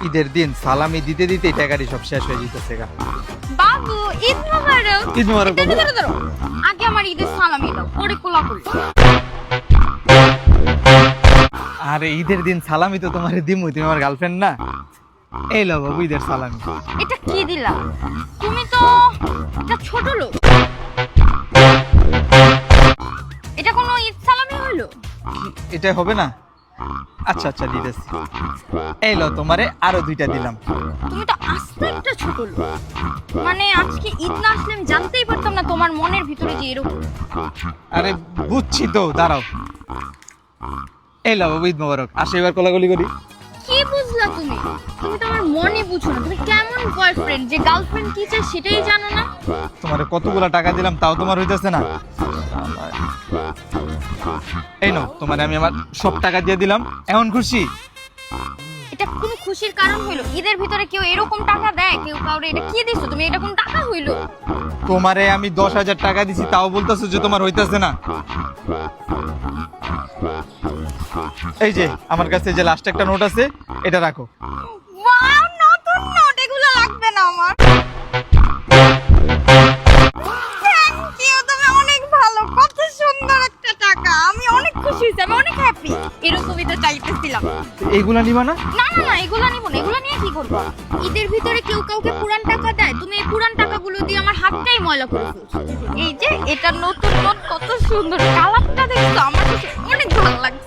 ঈদের দিন সালামি দিতে দিতে টাকাটি সব শেষ হয়ে যেতেছে গা। বাবু ঈদ মোবারক। ঈদ মোবারক বাবু। দাঁড়াও, আগে আমার ঈদের সালামি দাও, পরে কোলাকুলি। আরে ঈদের দিন সালামি তো তোমার দিমু, তুমি আমার গার্লফ্রেন্ড না। এই লো বাবু ঈদের সালামি। এটা কি দিলা? তুমি তো একটা ছোট লোক। এটা কোনো ঈদ সালামি হলো? এটা হবে না? আচ্ছা আচ্ছা দিতেছি। এই লো তোমারে আরো 2টা দিলাম। তুমি তো আস্তে একটা ছোট লোক। মানে আজকে ঈদ না আসলে আমি জানতেই পারতাম না তোমার মনের ভিতরে যে এরকম। আরে বুঝছি তো, দাঁড়াও। এই লো বাবু ঈদ মোবারক। আসো এবার কোলাকুলি করি। কি বুঝলা তুমি? তুমি তো আমার মনে বুঝো না। তুমি কেমন বয়ফ্রেন্ড যে গার্লফ্রেন্ড কি চায় সেটাই জানো না? তোমারে কতগুলা টাকা দিলাম তাও তোমার হইতেছে না। এই নাও তোমারে আমি আমার সব টাকা দিয়ে দিলাম, এখন খুশি? এটা কোনো খুশির কারণ হইলো? ঈদের ভিতরে কেউ এরকম টাকা দেয়? কেউ কাউরে এটা কি দিছো তুমি? এটা কোন টাকা হইলো? তোমারে আমি 10,000 টাকা দিছি তাও বলতেছো যে তোমার হইতেছে না। এই যে আমার কাছে যে লাস্ট একটা নোট আছে, এটা রাখো। ওয়াও, নতুন নোট। এগুলো লাগবে না আমার। থ্যাংক ইউ, তুমি অনেক ভালো। কত সুন্দর একটা টাকা। আমি অনেক খুশি হয়েছি, আমি অনেক হ্যাপি। এরকমই তো চাইতেছিলাম। এইগুলা নিবা না? না না না, এগুলো নিব না। এগুলো নিয়ে কি করবো? ঈদের ভিতরে কেউ কাউকে পুরান টাকা দেয়? তুমি এই পুরান টাকাগুলো দিয়ে আমার হাতটাই ময়লা করে ফেলছো। এই যে এটা নতুন নোট, কত সুন্দর কালারটা দেখছো, আমার কাছে অনেক ভালো লাগছে।